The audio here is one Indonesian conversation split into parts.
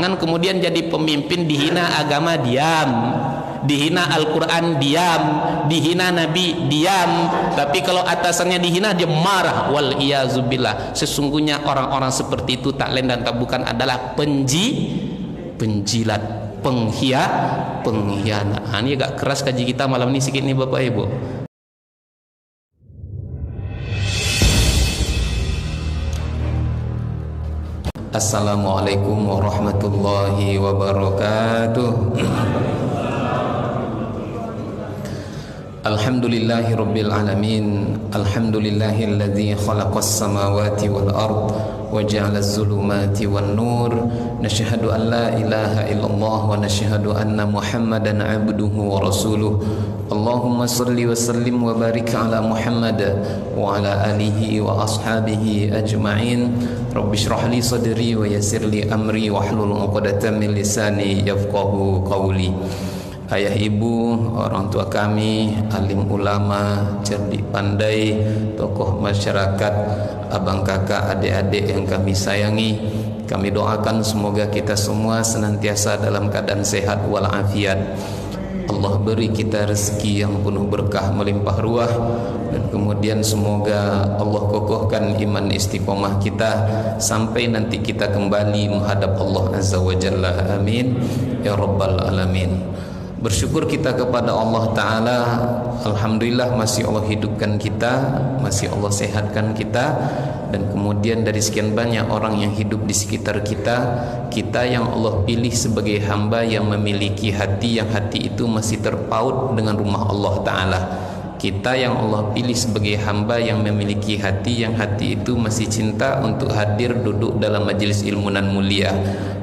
Jangan kemudian jadi pemimpin dihina agama diam, dihina Al-Quran diam, dihina Nabi diam, tapi kalau atasannya dihina dia marah. Wal iyazubillah. Sesungguhnya orang-orang seperti itu tak lain dan tak bukan adalah penjilat, pengkhianat. Ini agak keras kaji kita malam ini sedikit nih Bapak Ibu. Assalamualaikum warahmatullahi wabarakatuh. Alhamdulillahi rabbil alamin. Alhamdulillahilladzi khalaqas samawati wal ard wa ja'ala az-zulumati wan nur. Nashhadu an la ilaha illallah wa nashhadu anna Muhammadan abduhu wa rasuluh. Allahumma salli wa sallim wa barik ala Muhammad wa ala alihi wa ashabihi ajma'in. Rabbi shrah li sadri wa yassir li amri wa hlul 'uqdatam min lisani yafqahu qawli. Ayah ibu, orang tua kami, alim ulama, cerdik pandai, tokoh masyarakat, abang kakak, adik-adik yang kami sayangi, kami doakan semoga kita semua senantiasa dalam keadaan sehat walafiat. Allah beri kita rezeki yang penuh berkah melimpah ruah, dan kemudian semoga Allah kokohkan iman istiqomah kita sampai nanti kita kembali menghadap Allah Azza wa Jalla. Amin ya rabbal alamin. Bersyukur kita kepada Allah Ta'ala. Alhamdulillah masih Allah hidupkan kita, masih Allah sehatkan kita, dan kemudian dari sekian banyak orang yang hidup di sekitar kita, kita yang Allah pilih sebagai hamba yang memiliki hati, yang hati itu masih terpaut dengan rumah Allah Ta'ala. Kita yang Allah pilih sebagai hamba yang memiliki hati, yang hati itu masih cinta untuk hadir duduk dalam majelis ilmu nan mulia.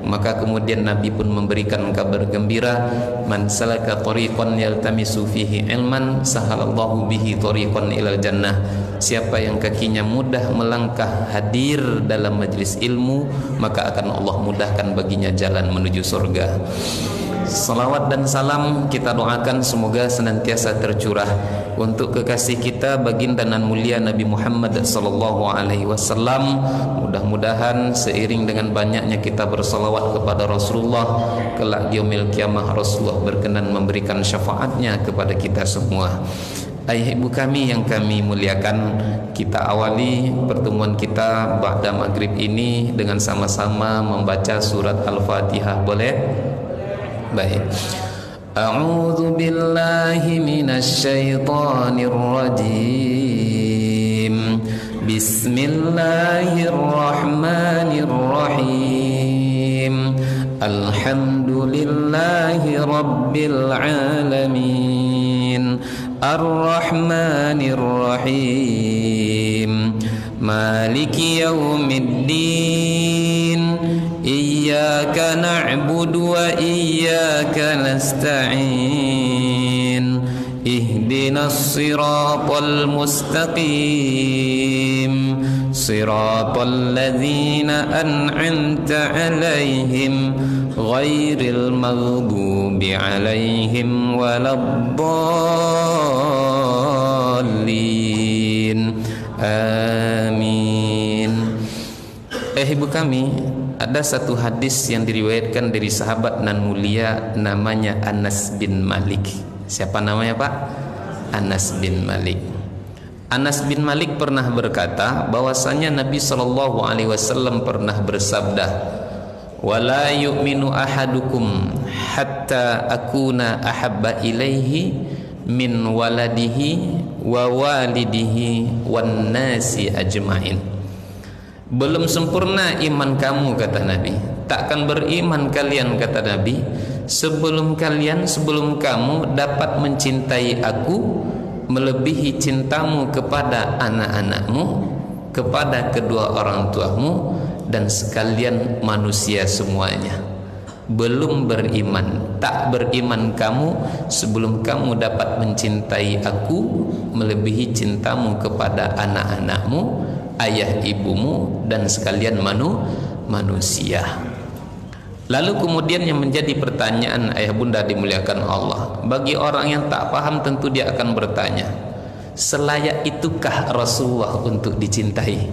Maka kemudian Nabi pun memberikan kabar gembira, man salaka tariqan yaltamisu fihi ilman sahalallahu bihi tariqan ilal jannah. Siapa yang kakinya mudah melangkah hadir dalam majelis ilmu, maka akan Allah mudahkan baginya jalan menuju surga. Salawat dan salam kita doakan semoga senantiasa tercurah untuk kekasih kita baginda nan mulia Nabi Muhammad sallallahu alaihi wasallam. Mudah-mudahan seiring dengan banyaknya kita bersalawat kepada Rasulullah, kelak di yaumil kiamah Rasulullah berkenan memberikan syafaatnya kepada kita semua. Ayah ibu kami yang kami muliakan, kita awali pertemuan kita ba'da maghrib ini dengan sama-sama membaca surat Al-Fatihah. Boleh? Baik. A'udzu billahi minasy syaithanir rajim. Bismillahirrahmanirrahim. Alhamdulillahi rabbil alamin. Ar-rahmanir rahim. Maliki yaumiddin. Iyyaka na'budu wa iyyaka nasta'in. Ihdinas siratal mustaqim. Siratal ladzina an'amta 'alaihim ghairil maghdubi 'alaihim waladdallin. Amin. Ibu kami, ada satu hadis yang diriwayatkan dari sahabat nan mulia namanya Anas bin Malik. Siapa namanya Pak? Anas bin Malik. Anas bin Malik pernah berkata bahwasanya Nabi SAW pernah bersabda, wala yu'minu ahadukum hatta akuna ahabba ilaihi min waladihi wa walidihi wan nasi ajmain. Belum sempurna iman kamu, kata Nabi. Takkan beriman kalian, kata Nabi, sebelum kamu dapat mencintai aku melebihi cintamu kepada anak-anakmu, kepada kedua orang tuamu, dan sekalian manusia semuanya. Belum beriman, tak beriman kamu sebelum kamu dapat mencintai aku melebihi cintamu kepada anak-anakmu, ayah ibumu, dan sekalian manusia. Lalu kemudian yang menjadi pertanyaan ayah bunda dimuliakan Allah, bagi orang yang tak paham tentu dia akan bertanya, selayak itukah Rasulullah untuk dicintai?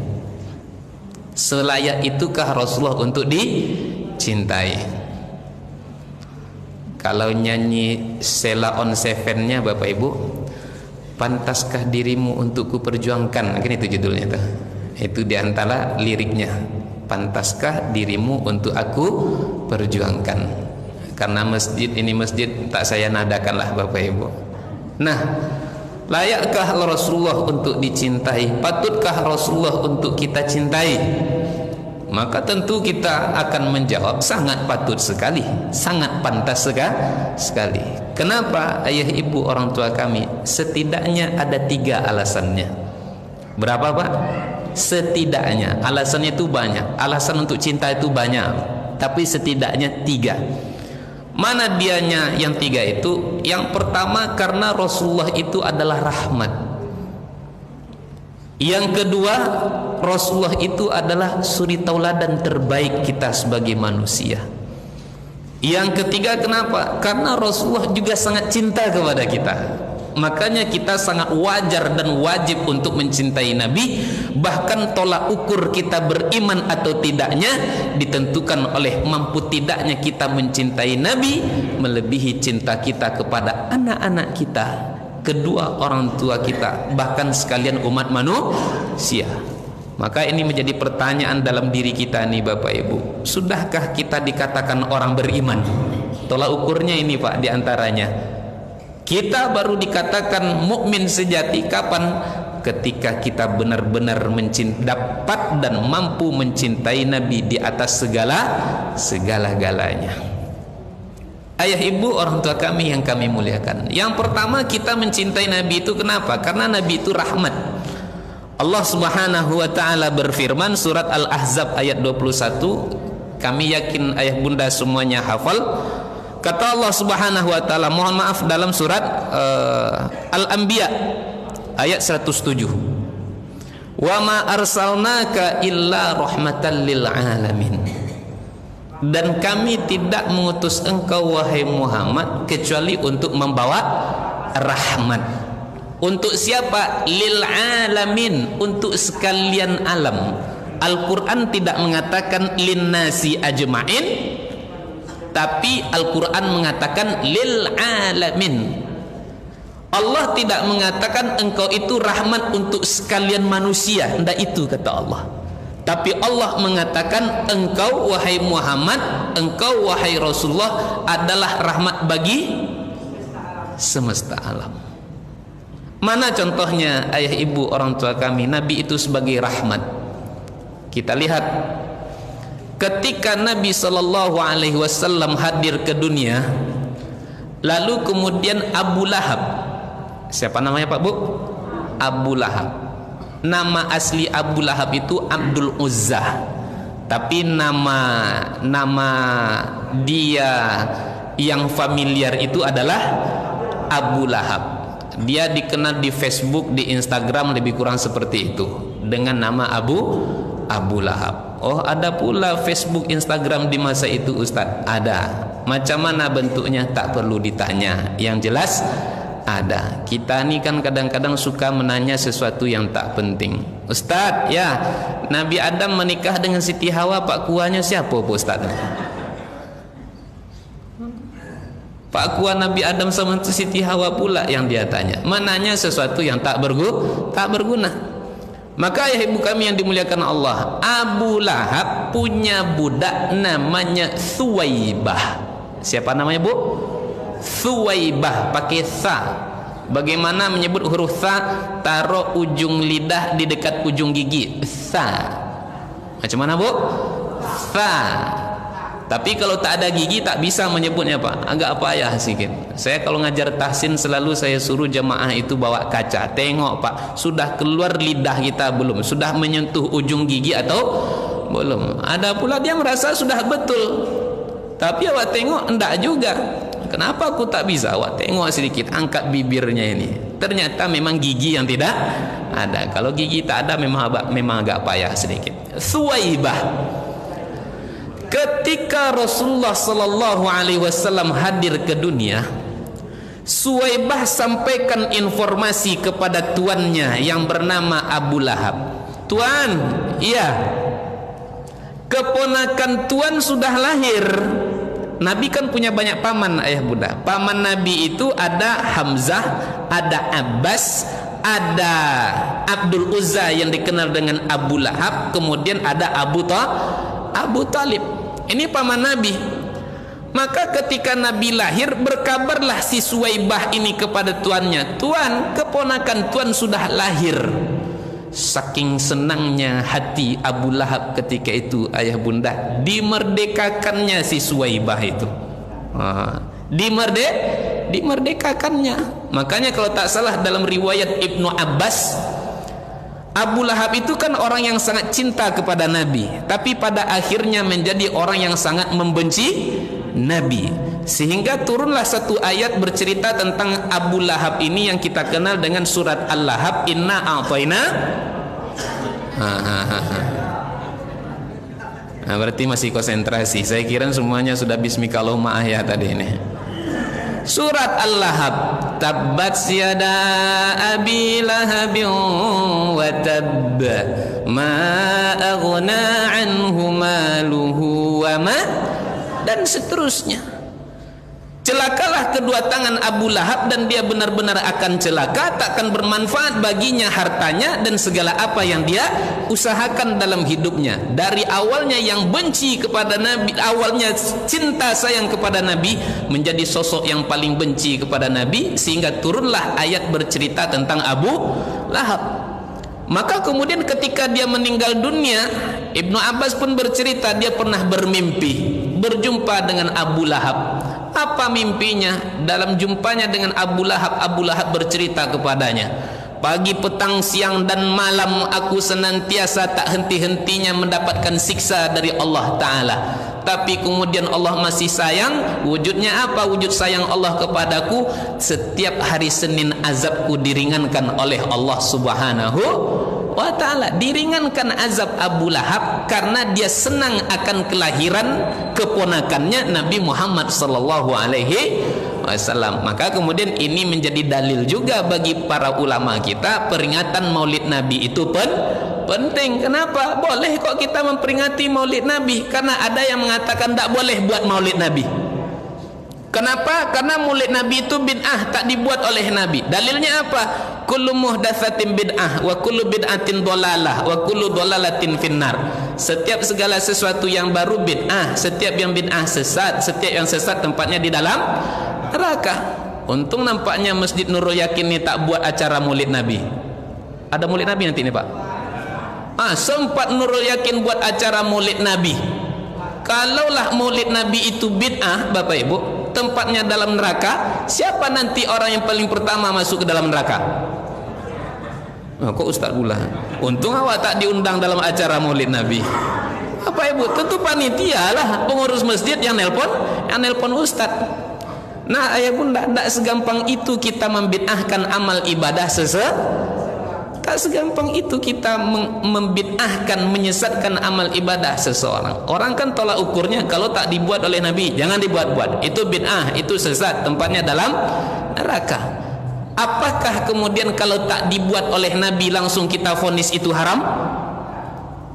Selayak itukah Rasulullah untuk dicintai? cintai. Kalau nyanyi Sheila on Seven-nya Bapak Ibu, pantaskah dirimu untuk kuperjuangkan, kan itu judulnya tuh. Itu diantara liriknya, pantaskah dirimu untuk aku perjuangkan. Karena masjid ini masjid tak saya nadakan lah Bapak Ibu. Nah, layakkah Rasulullah untuk dicintai? Patutkah Rasulullah untuk kita cintai? Maka tentu kita akan menjawab sangat patut sekali, sangat pantas sekali. Kenapa ayah ibu orang tua kami? Setidaknya ada 3 alasannya. Berapa Pak? Setidaknya. Alasannya itu banyak. Alasan untuk cinta itu banyak, tapi setidaknya 3. Mana dianya yang 3 itu? Yang pertama, karena Rasulullah itu adalah rahmat. Yang kedua, Rasulullah itu adalah suri tauladan terbaik kita sebagai manusia. Yang ketiga, kenapa? Karena Rasulullah juga sangat cinta kepada kita. Makanya kita sangat wajar dan wajib untuk mencintai Nabi. Bahkan tolak ukur kita beriman atau tidaknya ditentukan oleh mampu tidaknya kita mencintai Nabi melebihi cinta kita kepada anak-anak kita, kedua orang tua kita, bahkan sekalian umat manusia. Maka ini menjadi pertanyaan dalam diri kita nih Bapak Ibu. Sudahkah kita dikatakan orang beriman? Tolak ukurnya ini Pak, diantaranya kita baru dikatakan mukmin sejati kapan? Ketika kita benar-benar dapat dan mampu mencintai Nabi di atas segala-galanya. Ayah ibu orang tua kami yang kami muliakan, yang pertama kita mencintai Nabi itu kenapa? Karena Nabi itu rahmat. Allah Subhanahu wa ta'ala berfirman surat Al-Ahzab ayat 21. Kami yakin ayah bunda semuanya hafal. Kata Allah Subhanahu wa ta'ala, mohon maaf, dalam surat Al-Anbiya ayat 107. Wa ma arsalnaka illa rahmatan lil alamin. Dan kami tidak mengutus engkau wahai Muhammad kecuali untuk membawa rahmat. Untuk siapa? Lil alamin, untuk sekalian alam. Al-Quran tidak mengatakan linnasi ajma'in, tapi Al-Quran mengatakan lil alamin. Allah tidak mengatakan engkau itu rahmat untuk sekalian manusia, tidak itu kata Allah. Tapi Allah mengatakan engkau wahai Muhammad, engkau wahai Rasulullah adalah rahmat bagi semesta alam. Mana contohnya ayah ibu orang tua kami? Nabi itu sebagai rahmat. Kita lihat ketika Nabi SAW hadir ke dunia, lalu kemudian Abu Lahab, siapa namanya Pak Bu? Abu Lahab. Nama asli Abu Lahab itu Abdul Uzza, tapi nama dia yang familiar itu adalah Abu Lahab. Dia dikenal di Facebook, di Instagram lebih kurang seperti itu dengan nama Abu Lahab. Oh, ada pula Facebook, Instagram di masa itu Ustadz? Ada. Macam mana bentuknya tak perlu ditanya, yang jelas ada. Kita ini kan kadang-kadang suka menanya sesuatu yang tak penting. Ustadz, ya Nabi Adam menikah dengan Siti Hawa, Pak Kuahnya siapa Pak Ustadz? Pak Kuah Nabi Adam sama Siti Hawa pula yang dia tanya. Menanya sesuatu yang tak berguna. Maka ya ibu kami yang dimuliakan Allah, Abu Lahab punya budak namanya Thuwaibah. Siapa namanya Bu? Thuwaibah, pakai tha. Bagaimana menyebut huruf tha? Taruh ujung lidah di dekat ujung gigi. Tha. Macam mana Bu? Tha. Tapi kalau tak ada gigi tak bisa menyebutnya Pak. Agak payah sedikit. Saya kalau ngajar tahsin selalu saya suruh jemaah itu bawa kaca. Tengok Pak, sudah keluar lidah kita belum? Sudah menyentuh ujung gigi atau belum? Ada pula dia merasa sudah betul. Tapi awak tengok enggak juga. Kenapa aku tak bisa? Awak tengok sedikit, angkat bibirnya ini. Ternyata memang gigi yang tidak ada. Kalau gigi tak ada memang agak payah sedikit. Thuwaibah. Ketika Rasulullah sallallahu alaihi wasallam hadir ke dunia, Thuwaibah sampaikan informasi kepada tuannya yang bernama Abu Lahab. Tuan, iya, keponakan Tuan sudah lahir. Nabi kan punya banyak paman ayah bunda. Paman Nabi itu ada Hamzah, ada Abbas, ada Abdul Uzza yang dikenal dengan Abu Lahab, kemudian ada Abu Talib. Ini paman Nabi. Maka ketika Nabi lahir, berkabarlah si Suwaibah ini kepada tuannya, "Tuan, keponakan Tuan sudah lahir." Saking senangnya hati Abu Lahab ketika itu ayah bunda, dimerdekakannya si Suwaibah itu. Dimerdekakannya. Makanya kalau tak salah dalam riwayat Ibnu Abbas, Abu Lahab itu kan orang yang sangat cinta kepada Nabi, tapi pada akhirnya menjadi orang yang sangat membenci Nabi, sehingga turunlah satu ayat bercerita tentang Abu Lahab ini yang kita kenal dengan surat Al-Lahab, inna a'tayna. Nah, berarti masih konsentrasi. Saya kira semuanya sudah bismikallahumma ya tadi ini. Surat Al-Lahab, tabbat yada abi lahabin wa tabb ma aghna anhu maluhu wa ma, dan seterusnya. Celakalah kedua tangan Abu Lahab dan dia benar-benar akan celaka, takkan bermanfaat baginya hartanya dan segala apa yang dia usahakan dalam hidupnya. Dari awalnya yang benci kepada Nabi, awalnya cinta sayang kepada Nabi, menjadi sosok yang paling benci kepada Nabi, sehingga turunlah ayat bercerita tentang Abu Lahab. Maka kemudian ketika dia meninggal dunia, Ibnu Abbas pun bercerita dia pernah bermimpi berjumpa dengan Abu Lahab. Apa mimpinya? Dalam jumpanya dengan Abu Lahab bercerita kepadanya, "Pagi, petang, siang dan malam aku senantiasa tak henti-hentinya mendapatkan siksa dari Allah Ta'ala. Tapi kemudian Allah masih sayang. Wujudnya apa wujud sayang Allah kepadaku? Setiap hari Senin azabku diringankan oleh Allah Subhanahu wa ta'ala." Diringankan azab Abu Lahab karena dia senang akan kelahiran keponakannya Nabi Muhammad sallallahu alaihi wasallam. Maka kemudian ini menjadi dalil juga bagi para ulama kita, peringatan Maulid Nabi itu penting. Kenapa? Boleh kok kita memperingati Maulid Nabi, karena ada yang mengatakan tak boleh buat Maulid Nabi. Kenapa? Karena Maulid Nabi itu bid'ah, tak dibuat oleh Nabi. Dalilnya apa? Kullu muhdatsatin bid'ah wa kullu bid'atin dhalalah wa kullu dhalalatin finnar. Setiap segala sesuatu yang baru bid'ah, setiap yang bid'ah sesat, setiap yang sesat tempatnya di dalam neraka. Untung nampaknya Masjid Nurul Yakin ini tak buat acara Maulid Nabi. Ada Maulid Nabi nanti nih Pak? Sempat Nurul Yakin buat acara Maulid Nabi. Kalaulah Maulid Nabi itu bid'ah, Bapak Ibu, tempatnya dalam neraka, siapa nanti orang yang paling pertama masuk ke dalam neraka? Kok Ustaz pula? Untung awak tak diundang dalam acara Maulid Nabi. Bapak Ibu, tentu panitia lah, pengurus masjid yang nelpon Ustaz. Nah, ayah bunda, tidak segampang itu kita membid'ahkan amal ibadah tak segampang itu kita membid'ahkan, menyesatkan amal ibadah seseorang. Orang kan tolak ukurnya, kalau tak dibuat oleh Nabi jangan dibuat-buat, itu bid'ah, itu sesat, tempatnya dalam neraka. Apakah kemudian kalau tak dibuat oleh Nabi langsung kita vonis itu haram?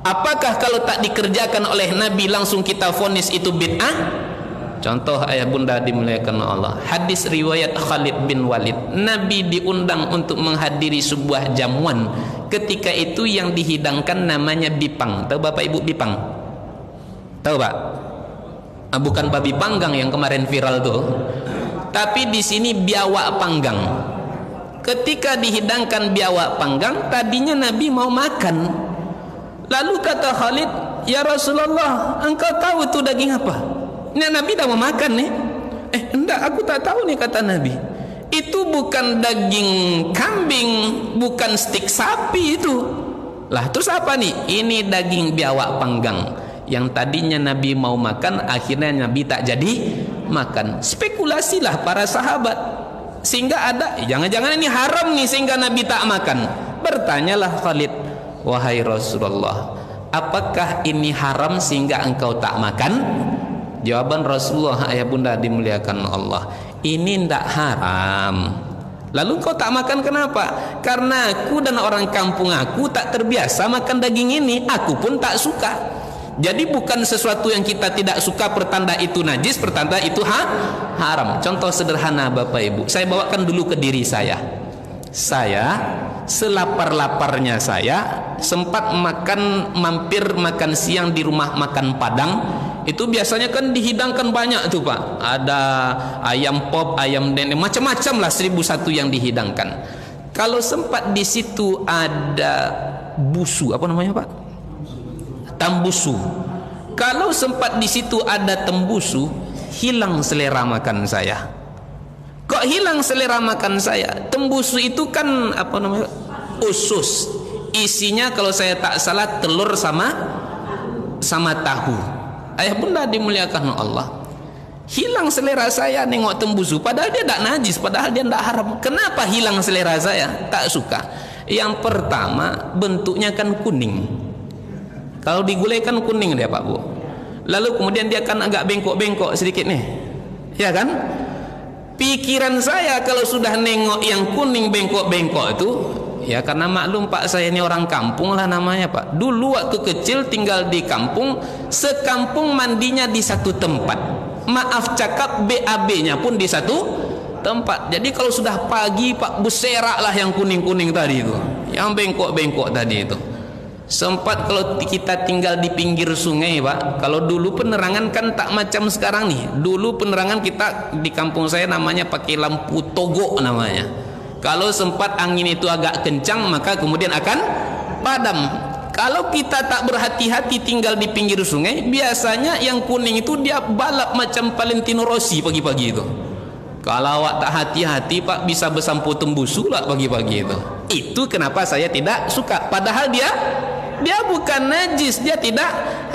Apakah kalau tak dikerjakan oleh Nabi langsung kita vonis itu bid'ah? Contoh ayah bunda dimuliakan Allah, hadis riwayat Khalid bin Walid, Nabi diundang untuk menghadiri sebuah jamuan. Ketika itu yang dihidangkan namanya bipang. Tahu Bapak Ibu bipang? Tahu Pak? Bukan babi panggang yang kemarin viral tuh, tapi di sini biawak panggang. Ketika dihidangkan biawak panggang, tadinya Nabi mau makan. Lalu kata Khalid, "Ya Rasulullah, engkau tahu itu daging apa?" Ini Nabi dah mau makan nih. Enggak, aku tak tahu nih, kata Nabi. Itu bukan daging kambing, bukan stik sapi itu. Lah terus apa nih? Ini daging biawak panggang. Yang tadinya Nabi mau makan, akhirnya Nabi tak jadi makan. Spekulasilah para sahabat, sehingga ada jangan-jangan ini haram nih sehingga Nabi tak makan. Bertanyalah Khalid, "Wahai Rasulullah, apakah ini haram sehingga engkau tak makan?" Jawaban Rasulullah, ayah bunda dimuliakan Allah, "Ini tidak haram." Lalu kau tak makan kenapa? Karena aku dan orang kampung aku tak terbiasa makan daging ini, aku pun tak suka. Jadi bukan sesuatu yang kita tidak suka pertanda itu najis, pertanda itu haram. Contoh sederhana Bapak Ibu, saya bawakan dulu ke diri saya. Saya selapar-laparnya saya sempat mampir makan siang di rumah makan Padang. Itu biasanya kan dihidangkan banyak tuh Pak. Ada ayam pop, ayam dendeng, macam-macam lah, 1001 yang dihidangkan. Kalau sempat di situ ada busu, apa namanya Pak? Tambusu. Kalau sempat di situ ada tembusu, hilang selera makan saya. Kok hilang selera makan saya? Tembusu itu kan apa namanya? Usus. Isinya kalau saya tak salah telur sama tahu. Ayah bunda dimuliakan Allah. Hilang selera saya nengok tembusu, padahal dia tak najis, padahal dia tak haram. Kenapa hilang selera saya? Tak suka. Yang pertama, bentuknya kan kuning. Kalau digulai kan kuning dia Pak Bu. Lalu kemudian dia kan agak bengkok-bengkok sedikit nih. Ya kan? Pikiran saya kalau sudah nengok yang kuning bengkok-bengkok itu, ya karena maklum Pak, saya ini orang kampung lah namanya Pak. Dulu waktu kecil tinggal di kampung, sekampung mandinya di satu tempat. Maaf cakap, BAB-nya pun di satu tempat. Jadi kalau sudah pagi Pak, beserak lah yang kuning-kuning tadi itu, yang bengkok-bengkok tadi itu. Sempat kalau kita tinggal di pinggir sungai Pak, kalau dulu penerangan kan tak macam sekarang nih. Dulu penerangan kita di kampung saya namanya pakai lampu togo namanya. Kalau sempat angin itu agak kencang maka kemudian akan padam. Kalau kita tak berhati-hati tinggal di pinggir sungai, biasanya yang kuning itu dia balap macam Valentino Rossi pagi-pagi itu. Kalau awak tak hati-hati Pak, bisa bersampu tembusu lah pagi-pagi itu. Itu kenapa saya tidak suka. Padahal dia bukan najis, dia tidak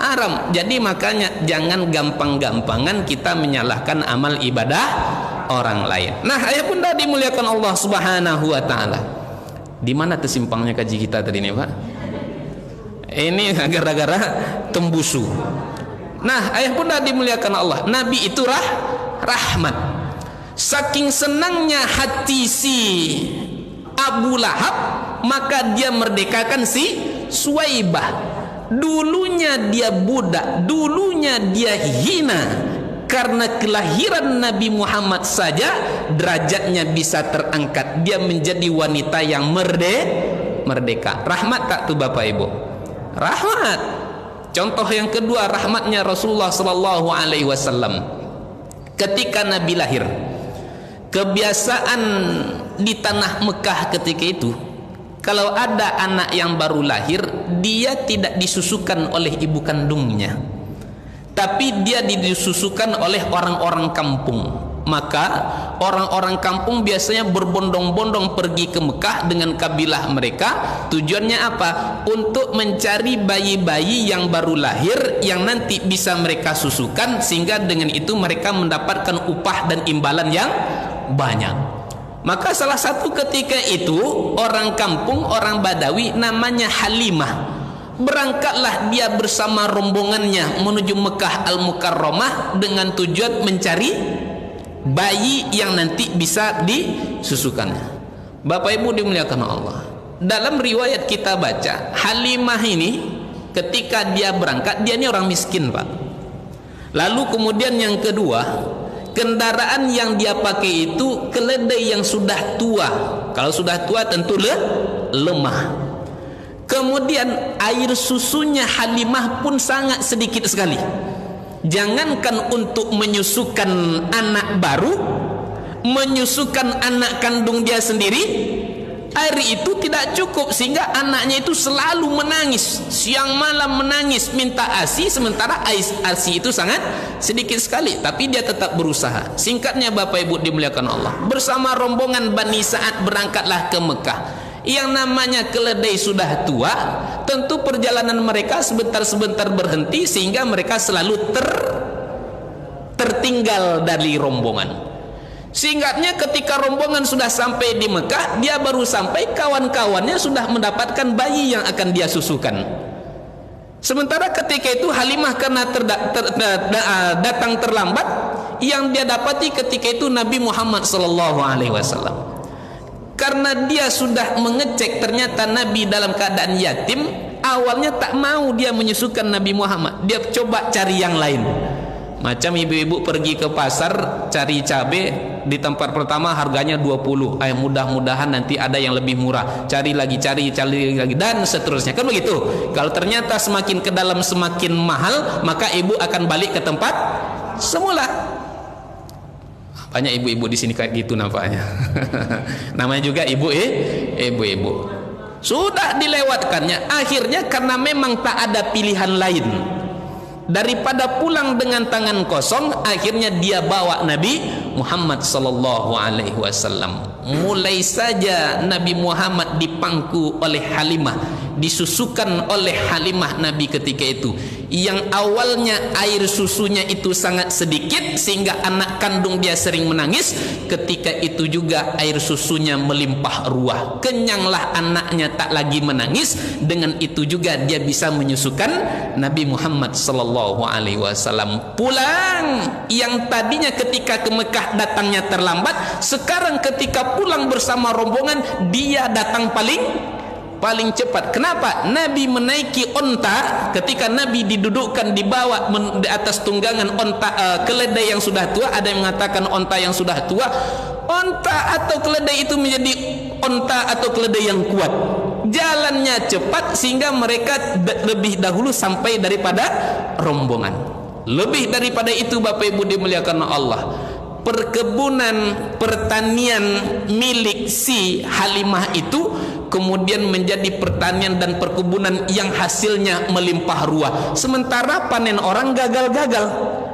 haram. Jadi makanya jangan gampang-gampangan kita menyalahkan amal ibadah orang lain. Nah, ayah bunda dimuliakan Allah Subhanahu wa taala. Di mana tersimpangnya kaji kita tadi nih Pak? Ini gara-gara tembusu. Nah, ayah bunda dimuliakan Allah, Nabi itu rahmat. Saking senangnya hati si Abu Lahab, maka dia merdekakan si Suwaibah. Dulunya dia budak, dulunya dia hina. Karena kelahiran Nabi Muhammad saja derajatnya bisa terangkat. Dia menjadi wanita yang merdeka. Rahmat tak tuh Bapak Ibu? Rahmat. Contoh yang kedua, rahmatnya Rasulullah sallallahu alaihi wasallam. Ketika Nabi lahir, kebiasaan di tanah Mekah ketika itu, kalau ada anak yang baru lahir, dia tidak disusukan oleh ibu kandungnya, tapi dia disusukan oleh orang-orang kampung. Maka orang-orang kampung biasanya berbondong-bondong pergi ke Mekah dengan kabilah mereka. Tujuannya apa? Untuk mencari bayi-bayi yang baru lahir yang nanti bisa mereka susukan, sehingga dengan itu mereka mendapatkan upah dan imbalan yang banyak. Maka salah satu ketika itu orang kampung, orang Badawi namanya Halimah, berangkatlah dia bersama rombongannya menuju Mekah Al-Mukarramah dengan tujuan mencari bayi yang nanti bisa disusukannya. Bapak Ibu dimuliakan Allah, dalam riwayat kita baca, Halimah ini ketika dia berangkat, dia ini orang miskin Pak. Lalu kemudian yang kedua, kendaraan yang dia pakai itu keledai yang sudah tua. Kalau sudah tua tentu lemah. Kemudian air susunya Halimah pun sangat sedikit sekali. Jangankan untuk menyusukan anak baru, menyusukan anak kandung dia sendiri, air itu tidak cukup, sehingga anaknya itu selalu menangis, siang malam menangis minta ASI, sementara ASI itu sangat sedikit sekali, tapi dia tetap berusaha. Singkatnya Bapak Ibu dimuliakan Allah, bersama rombongan Bani Sa'ad berangkatlah ke Mekah. Yang namanya keledai sudah tua, tentu perjalanan mereka sebentar-sebentar berhenti, sehingga mereka selalu tertinggal dari rombongan. Singkatnya ketika rombongan sudah sampai di Mekah, dia baru sampai, kawan-kawannya sudah mendapatkan bayi yang akan dia susukan. Sementara ketika itu Halimah karena datang terlambat, yang dia dapati ketika itu Nabi Muhammad SAW. Karena dia sudah mengecek ternyata Nabi dalam keadaan yatim, awalnya tak mau dia menyusukan Nabi Muhammad, dia coba cari yang lain. Macam ibu-ibu pergi ke pasar cari cabai, di tempat pertama harganya 20, mudah-mudahan nanti ada yang lebih murah, cari lagi dan seterusnya, kan begitu. Kalau ternyata semakin ke dalam semakin mahal, maka ibu akan balik ke tempat semula. Banyak ibu-ibu di sini kayak gitu nampaknya. Namanya juga ibu-ibu. Sudah dilewatkannya, akhirnya karena memang tak ada pilihan lain, daripada pulang dengan tangan kosong, akhirnya dia bawa Nabi Muhammad sallallahu alaihi wasallam. Mulai saja Nabi Muhammad dipangku oleh Halimah, disusukan oleh Halimah Nabi ketika itu, yang awalnya air susunya itu sangat sedikit sehingga anak kandung dia sering menangis. Ketika itu juga air susunya melimpah ruah, kenyanglah anaknya, tak lagi menangis. Dengan itu juga dia bisa menyusukan Nabi Muhammad sallallahu alaihi wasallam. Pulang yang tadinya ketika ke Mekah datangnya terlambat, sekarang ketika pulang bersama rombongan dia datang paling cepat. Kenapa? Nabi menaiki onta. Ketika Nabi didudukkan dibawa di atas tunggangan onta, keledai yang sudah tua. Ada yang mengatakan onta yang sudah tua. Onta atau keledai itu menjadi onta atau keledai yang kuat, jalannya cepat sehingga mereka lebih dahulu sampai daripada rombongan. Lebih daripada itu, Bapak Ibu dimuliakan Allah, perkebunan pertanian milik si Halimah itu kemudian menjadi pertanian dan perkebunan yang hasilnya melimpah ruah. Sementara panen orang gagal-gagal,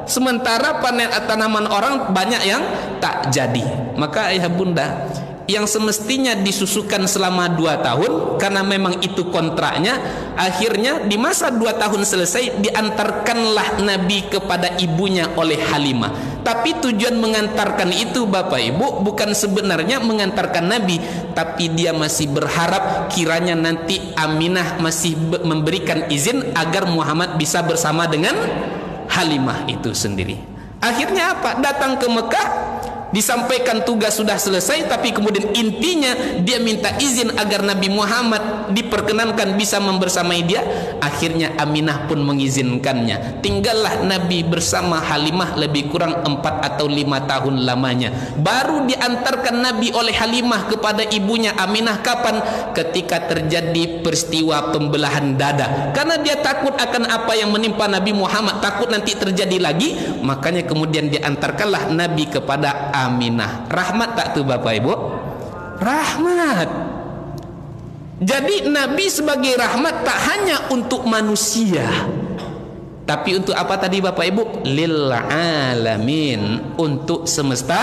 sementara panen tanaman orang banyak yang tak jadi. Maka ayah bunda, yang semestinya disusukan selama 2 tahun karena memang itu kontraknya, akhirnya di masa 2 tahun selesai diantarkanlah Nabi kepada ibunya oleh Halimah. Tapi tujuan mengantarkan itu Bapak Ibu bukan sebenarnya mengantarkan Nabi, tapi dia masih berharap kiranya nanti Aminah masih memberikan izin agar Muhammad bisa bersama dengan Halimah itu sendiri. Akhirnya apa? Datang ke Mekah, disampaikan tugas sudah selesai, tapi kemudian intinya dia minta izin agar Nabi Muhammad diperkenankan bisa membersamai dia. Akhirnya Aminah pun mengizinkannya. Tinggallah Nabi bersama Halimah lebih kurang 4 atau 5 tahun lamanya. Baru diantarkan Nabi oleh Halimah kepada ibunya Aminah kapan? Ketika terjadi peristiwa pembelahan dada. Karena dia takut akan apa yang menimpa Nabi Muhammad, takut nanti terjadi lagi, makanya kemudian diantarkanlah Nabi kepada Aminah. Rahmat tak tuh Bapak Ibu? Rahmat. Jadi Nabi sebagai rahmat tak hanya untuk manusia, tapi untuk apa tadi Bapak Ibu? Lil alamin, untuk semesta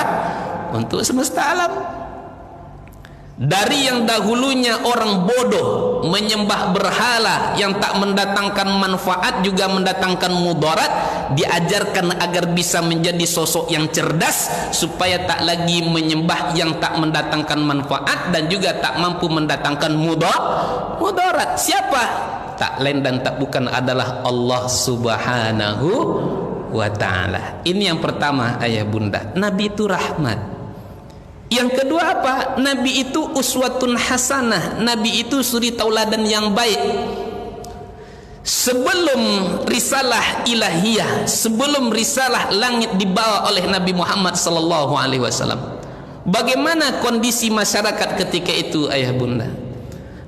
alam. Dari yang dahulunya orang bodoh menyembah berhala yang tak mendatangkan manfaat juga mendatangkan mudarat, diajarkan agar bisa menjadi sosok yang cerdas supaya tak lagi menyembah yang tak mendatangkan manfaat dan juga tak mampu mendatangkan mudarat. Siapa? Tak lain dan tak bukan adalah Allah Subhanahu wa ta'ala. Ini yang pertama ayah bunda, Nabi itu rahmat. Yang kedua apa? Nabi itu uswatun hasanah. Nabi itu suri tauladan yang baik. Sebelum risalah ilahiyah, sebelum risalah langit dibawa oleh Nabi Muhammad sallallahu alaihi wasallam, bagaimana kondisi masyarakat ketika itu ayah bunda?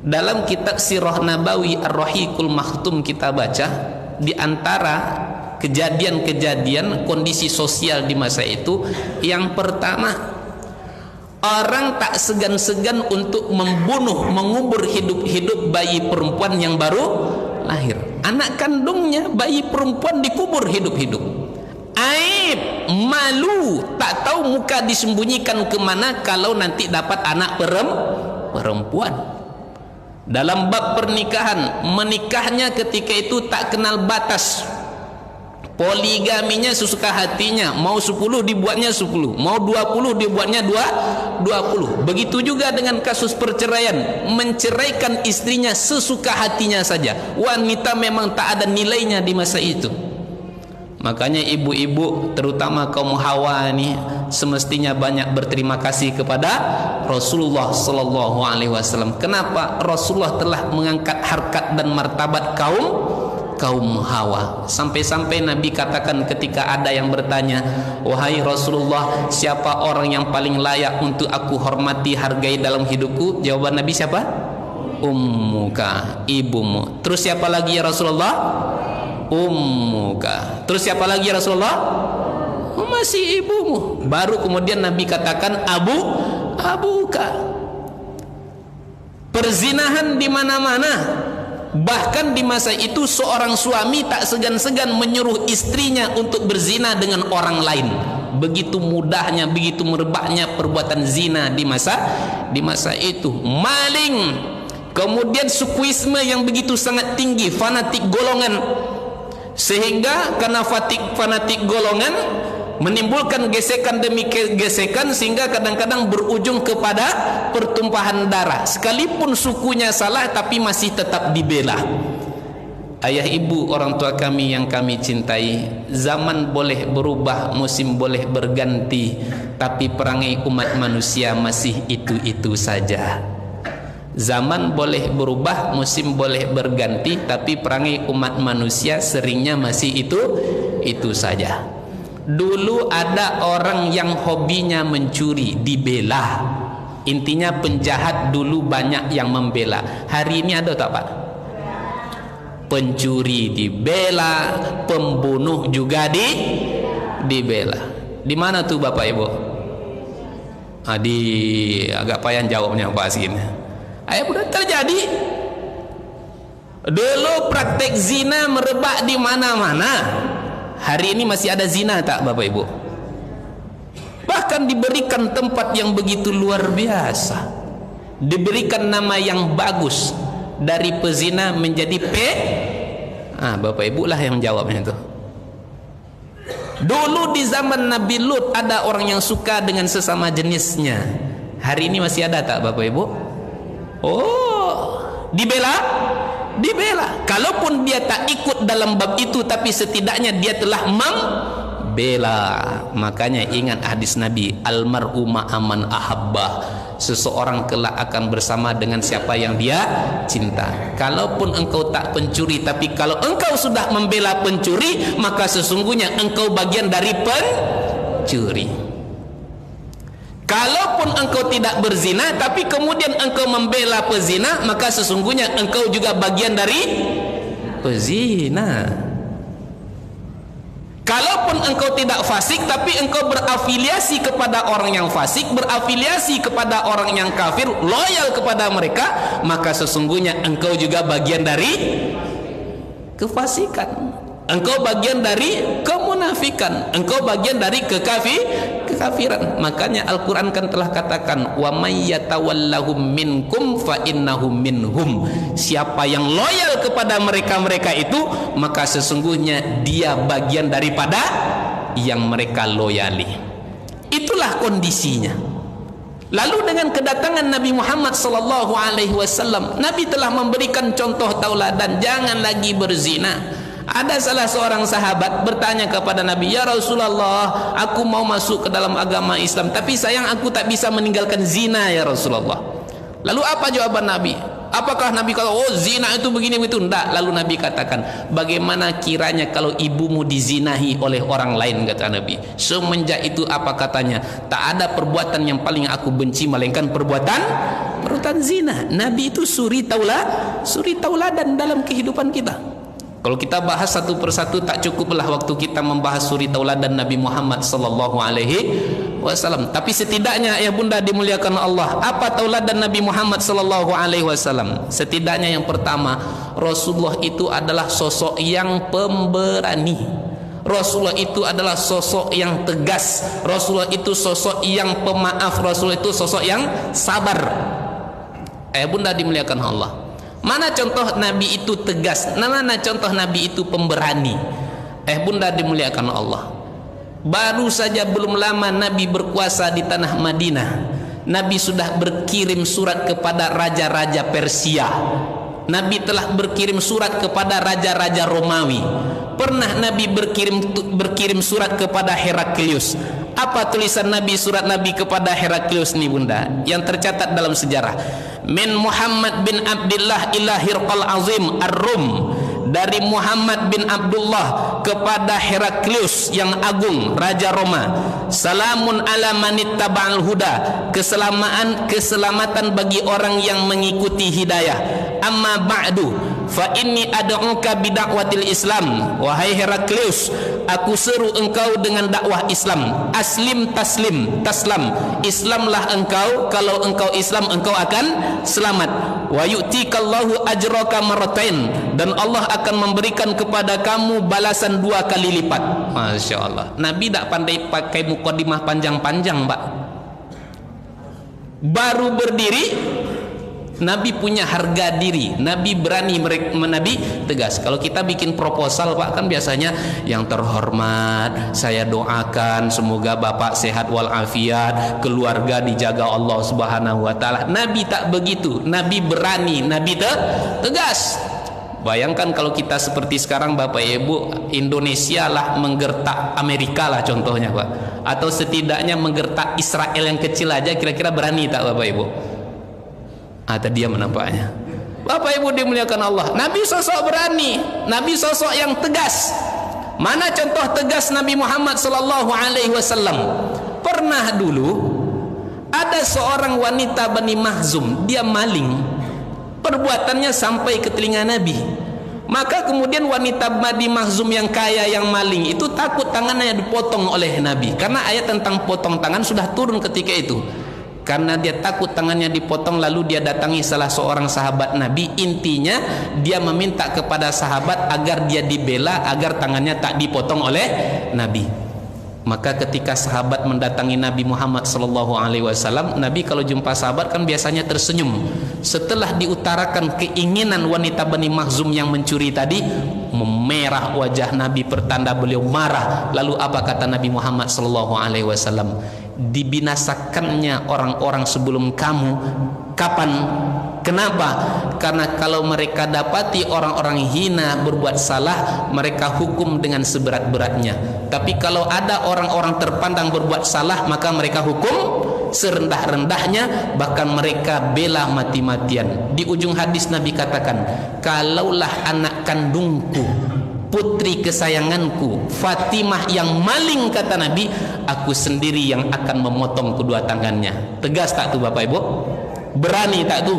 Dalam kitab Sirah Nabawi Ar-Rahiqul Makhtum kita baca, di antara kejadian-kejadian kondisi sosial di masa itu, yang pertama, orang tak segan-segan untuk membunuh, mengubur hidup-hidup bayi perempuan yang baru lahir. Anak kandungnya bayi perempuan dikubur hidup-hidup. Aib, malu, tak tahu muka disembunyikan kemana kalau nanti dapat anak perempuan. Dalam bab pernikahan, menikahnya ketika itu tak kenal batas. Poligaminya sesuka hatinya, mau 10 dibuatnya 10, mau 20 dibuatnya 20. Begitu juga dengan kasus perceraian, menceraikan istrinya sesuka hatinya saja. Wanita memang tak ada nilainya di masa itu. Makanya ibu-ibu terutama kaum hawa ini semestinya banyak berterima kasih kepada Rasulullah sallallahu alaihi wasallam. Kenapa? Rasulullah telah mengangkat harkat dan martabat kaum hawa. Sampai-sampai Nabi katakan ketika ada yang bertanya, "Wahai Rasulullah, siapa orang yang paling layak untuk aku hormati, hargai dalam hidupku?" Jawaban Nabi siapa? Ummuka, ibumu. Terus siapa lagi ya Rasulullah? Ummuka. Terus siapa lagi ya Rasulullah? Masih ibumu. Baru kemudian Nabi katakan abuka. Perzinahan di mana-mana. Bahkan di masa itu seorang suami tak segan-segan menyuruh istrinya untuk berzina dengan orang lain. Begitu mudahnya, begitu merebaknya perbuatan zina di masa itu. Maling, kemudian sukuisme yang begitu sangat tinggi, fanatik golongan. Sehingga karena fanatik golongan menimbulkan gesekan demi gesekan, sehingga kadang-kadang berujung kepada pertumpahan darah. Sekalipun sukunya salah tapi masih tetap dibela. Ayah ibu orang tua kami yang kami cintai, zaman boleh berubah, musim boleh berganti, tapi perangai umat manusia masih itu-itu saja. Zaman boleh berubah, musim boleh berganti, tapi perangai umat manusia seringnya masih itu saja. Dulu ada orang yang hobinya mencuri, dibela. Intinya penjahat dulu banyak yang membela. Hari ini ada tak Pak? Pencuri dibela, pembunuh juga dibela. Di mana tuh Bapak Ibu? Agak payah jawabnya Pak Asin. Sudah terjadi. Dulu praktek zina merebak di mana-mana. Hari ini masih ada zina tak Bapak Ibu? Bahkan diberikan tempat yang begitu luar biasa. Diberikan nama yang bagus. Dari pezina menjadi Bapak Ibu lah yang jawabnya itu. Dulu di zaman Nabi Lut ada orang yang suka dengan sesama jenisnya. Hari ini masih ada tak Bapak Ibu? Dibela. Kalaupun dia tak ikut dalam bab itu, tapi setidaknya dia telah membela. Makanya ingat hadis Nabi, almar'u ma'aman ahabbah. Seseorang kelak akan bersama dengan siapa yang dia cinta. Kalaupun engkau tak pencuri, tapi kalau engkau sudah membela pencuri, maka sesungguhnya engkau bagian dari pencuri. Kalaupun engkau tidak berzina, tapi kemudian engkau membela pezina, maka sesungguhnya engkau juga bagian dari pezina. Kalaupun engkau tidak fasik, tapi engkau berafiliasi kepada orang yang fasik, berafiliasi kepada orang yang kafir, loyal kepada mereka, maka sesungguhnya engkau juga bagian dari kefasikan. Engkau bagian dari kemunafikan, engkau bagian dari kekafiran. Makanya Al-Quran kan telah katakan, wa may yatawallahum minkum fa innahum minhum. Siapa yang loyal kepada mereka-mereka itu, maka sesungguhnya dia bagian daripada yang mereka loyali. Itulah kondisinya. Lalu dengan kedatangan Nabi Muhammad sallallahu alaihi wasallam, Nabi telah memberikan contoh tauladan, jangan lagi berzina. Ada salah seorang sahabat bertanya kepada Nabi, "Ya Rasulullah, aku mau masuk ke dalam agama Islam, tapi sayang aku tak bisa meninggalkan zina ya Rasulullah." Lalu apa jawaban Nabi? Apakah Nabi kata, zina itu begini begitu? Tidak. Lalu Nabi katakan, bagaimana kiranya kalau ibumu dizinahi oleh orang lain, kata Nabi. Semenjak itu apa katanya? Tak ada perbuatan yang paling aku benci melainkan perbuatan zina. Nabi itu suri tauladan dalam kehidupan kita. Kalau kita bahas satu persatu tak cukuplah waktu kita membahas suri tauladan Nabi Muhammad sallallahu alaihi wasallam. Tapi setidaknya ya Bunda dimuliakan Allah, apa tauladan Nabi Muhammad sallallahu alaihi wasallam? Setidaknya yang pertama, Rasulullah itu adalah sosok yang pemberani. Rasulullah itu adalah sosok yang tegas. Rasulullah itu sosok yang pemaaf. Rasulullah itu sosok yang sabar. Bunda dimuliakan Allah. Mana contoh Nabi itu tegas? Mana contoh Nabi itu pemberani? Bunda dimuliakan Allah. Baru saja belum lama Nabi berkuasa di tanah Madinah, Nabi sudah berkirim surat kepada raja-raja Persia. Nabi telah berkirim surat kepada raja-raja Romawi. pernah Nabi berkirim surat kepada Heraklius. Apa tulisan Nabi, surat Nabi kepada Heraklius nih bunda, yang tercatat dalam sejarah? Min Muhammad bin Abdullah ila Hirqal Azim Ar-Rum, dari Muhammad bin Abdullah kepada Heraklius yang agung, Raja Roma. Salamun ala manittaba'al huda, keselamatan bagi orang yang mengikuti hidayah. Amma ba'du, fa inni ad'uka bidakwatil Islam. Wahai Heraklius, aku seru engkau dengan dakwah Islam. Aslim taslam, Islamlah engkau. Kalau engkau Islam, engkau akan selamat. Wa yu'tikallahu ajraka marratain, dan Allah akan memberikan kepada kamu balasan 2 kali lipat. Masya Allah. Nabi tak pandai pakai mukadimah panjang-panjang, Pak. Baru berdiri Nabi punya harga diri. Nabi berani, Nabi tegas. Kalau kita bikin proposal, Pak, kan biasanya yang terhormat, saya doakan semoga Bapak sehat walafiat, keluarga dijaga Allah Subhanahu wa taala. Nabi tak begitu. Nabi berani, Nabi tegas. Bayangkan kalau kita seperti sekarang, Bapak Ibu, Indonesia lah menggertak Amerika lah contohnya, Pak. Atau setidaknya menggertak Israel yang kecil aja, kira-kira berani tak Bapak Ibu? Atau dia menampaknya. Bapak Ibu dimuliakan Allah, Nabi sosok berani, Nabi sosok yang tegas. Mana contoh tegas Nabi Muhammad sallallahu alaihi wasallam? Pernah dulu ada seorang wanita Bani Mahzum, dia maling. Perbuatannya sampai ke telinga Nabi. Maka kemudian wanita Bani Mahzum yang kaya, yang maling itu takut tangannya dipotong oleh Nabi, karena ayat tentang potong tangan sudah turun ketika itu. Karena dia takut tangannya dipotong, lalu dia datangi salah seorang sahabat Nabi. Intinya dia meminta kepada sahabat agar dia dibela, agar tangannya tak dipotong oleh Nabi. Maka ketika sahabat mendatangi Nabi Muhammad SAW, Nabi kalau jumpa sahabat kan biasanya tersenyum. Setelah diutarakan keinginan wanita Bani Mahzum yang mencuri tadi, memerah wajah Nabi, pertanda beliau marah. Lalu apa kata Nabi Muhammad SAW? Dibinasakannya orang-orang sebelum kamu. Kapan? Kenapa? Karena kalau mereka dapati orang-orang hina berbuat salah, mereka hukum dengan seberat-beratnya. Tapi kalau ada orang-orang terpandang berbuat salah, maka mereka hukum serendah-rendahnya, bahkan mereka bela mati-matian. Di ujung hadis Nabi katakan, kalaulah anak kandungku, putri kesayanganku Fatimah yang maling, kata Nabi, aku sendiri yang akan memotong kedua tangannya. Tegas tak tuh Bapak Ibu? Berani tak tuh?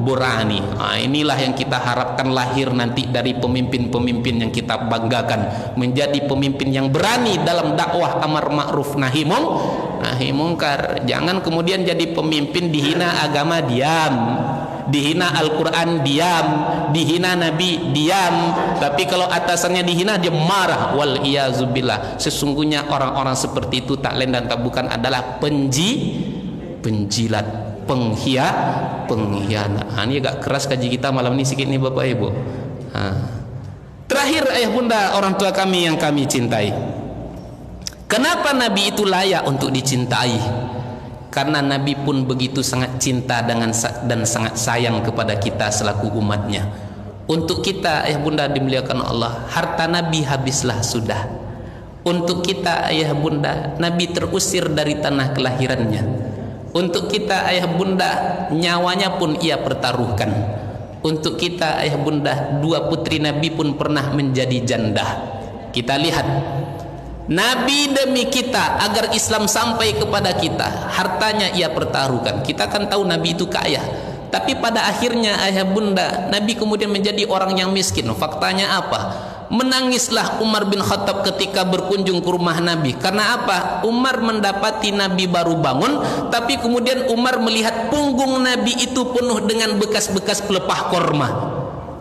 Berani. Inilah yang kita harapkan lahir nanti dari pemimpin-pemimpin yang kita banggakan, menjadi pemimpin yang berani dalam dakwah amar ma'ruf nahi mungkar. Jangan kemudian jadi pemimpin dihina agama diam, dihina Al-Quran diam, dihina Nabi diam, tapi kalau atasannya dihina dia marah. Wal iyazubillah. Sesungguhnya orang-orang seperti itu tak lain dan tak bukan adalah penjilat, pengkhianat. Ini agak keras kaji kita malam ini sikit nih Bapak Ibu. Terakhir, ayah bunda, orang tua kami yang kami cintai, kenapa Nabi itu layak untuk dicintai? Karena Nabi pun begitu sangat cinta dan sangat sayang kepada kita selaku umatnya. Untuk kita, ayah bunda dimuliakan Allah, harta Nabi habislah sudah. Untuk kita, ayah bunda, Nabi terusir dari tanah kelahirannya. Untuk kita, ayah bunda, nyawanya pun ia pertaruhkan. Untuk kita, ayah bunda, 2 putri Nabi pun pernah menjadi janda. Kita lihat, Nabi demi kita, agar Islam sampai kepada kita, hartanya ia pertaruhkan. Kita kan tahu Nabi itu kaya, tapi pada akhirnya ayah bunda, Nabi kemudian menjadi orang yang miskin. Faktanya apa? Menangislah Umar bin Khattab ketika berkunjung ke rumah Nabi. Karena apa? Umar mendapati Nabi baru bangun, tapi kemudian Umar melihat punggung Nabi itu penuh dengan bekas-bekas pelepah korma.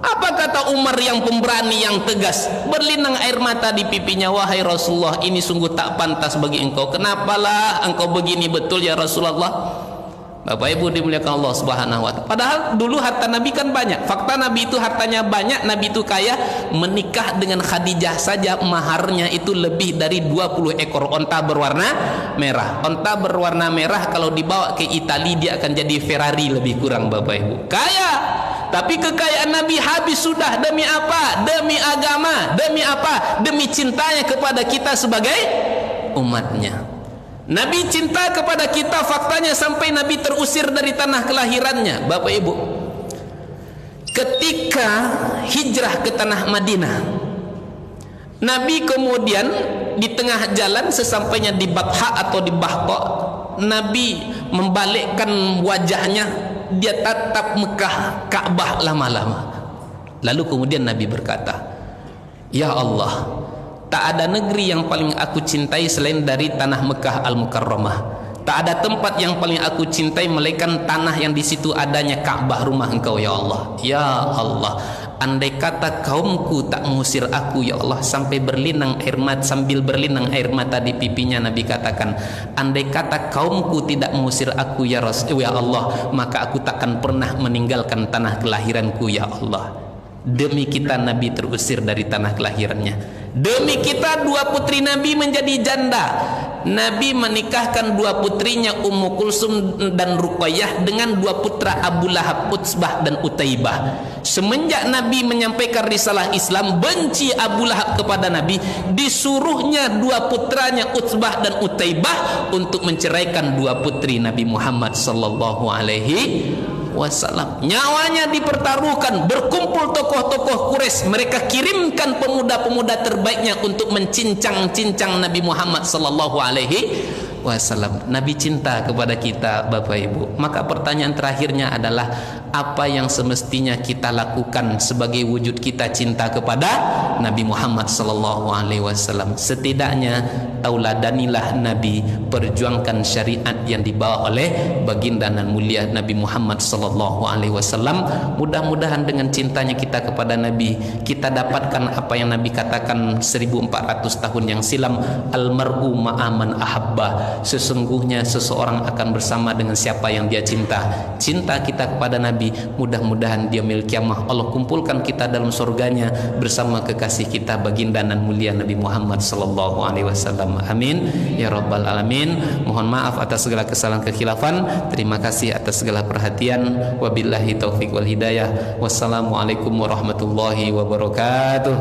Apa kata Umar yang pemberani, yang tegas? Berlinang air mata di pipinya, wahai Rasulullah, ini sungguh tak pantas bagi engkau. Kenapalah engkau begini betul ya Rasulullah? Bapak Ibu dimuliakan Allah Subhanahu wa ta'ala. Padahal dulu harta Nabi kan banyak. Fakta Nabi itu hartanya banyak, Nabi itu kaya. Menikah dengan Khadijah saja maharnya itu lebih dari 20 ekor onta berwarna merah. Onta berwarna merah kalau dibawa ke Italia dia akan jadi Ferrari lebih kurang Bapak Ibu. Kaya. Tapi kekayaan Nabi habis sudah. Demi apa? Demi agama. Demi apa? Demi cintanya kepada kita sebagai umatnya. Nabi cinta kepada kita, faktanya sampai Nabi terusir dari tanah kelahirannya. Bapak Ibu, ketika hijrah ke tanah Madinah, Nabi kemudian di tengah jalan sesampainya di Batha atau di Bahta, Nabi membalikkan wajahnya, dia tatap Mekah, Ka'bah lama-lama. Lalu kemudian Nabi berkata, "Ya Allah, tak ada negeri yang paling aku cintai selain dari tanah Mekah Al-Mukarramah. Tak ada tempat yang paling aku cintai melainkan tanah yang di situ adanya Ka'bah, rumah Engkau ya Allah. Ya Allah, andai kata kaumku tak mengusir aku ya Allah," sampai berlinang air mata, sambil berlinang air mata di pipinya Nabi katakan, "Andai kata kaumku tidak mengusir aku ya Allah, maka aku takkan pernah meninggalkan tanah kelahiranku ya Allah." Demi kita Nabi terusir dari tanah kelahirannya. Demi kita dua putri Nabi menjadi janda. Nabi menikahkan dua putrinya Ummu Kulsum dan Ruqayyah dengan dua putra Abu Lahab, Utsbah dan Utaibah. Semenjak Nabi menyampaikan risalah Islam, benci Abu Lahab kepada Nabi, disuruhnya dua putranya Utsbah dan Utaibah untuk menceraikan dua putri Nabi Muhammad sallallahu alaihi wasallam. Nyawanya dipertaruhkan, berkumpul tokoh-tokoh Quraisy, mereka kirimkan pemuda-pemuda terbaiknya untuk mencincang-cincang Nabi Muhammad sallallahu alaihi wasallam. Nabi cinta kepada kita Bapak Ibu. Maka pertanyaan terakhirnya adalah, apa yang semestinya kita lakukan sebagai wujud kita cinta kepada Nabi Muhammad sallallahu alaihi wasallam? Setidaknya tauladanilah Nabi, perjuangkan syariat yang dibawa oleh baginda dan mulia Nabi Muhammad sallallahu alaihi wasallam. Mudah-mudahan dengan cintanya kita kepada Nabi, kita dapatkan apa yang Nabi katakan 1400 tahun yang silam, almar'u ma'aman ahabba. Sesungguhnya seseorang akan bersama dengan siapa yang dia cinta. Cinta kita kepada Nabi, mudah-mudahan dia yaumil kiamah Allah kumpulkan kita dalam surganya bersama kekasih kita baginda dan mulia Nabi Muhammad sallallahu alaihi wasallam. Amin ya rabbal alamin. Mohon maaf atas segala kesalahan kekhilafan. Terima kasih atas segala perhatian. Wabillahi taufik wal hidayah. Wassalamualaikum warahmatullahi wabarakatuh.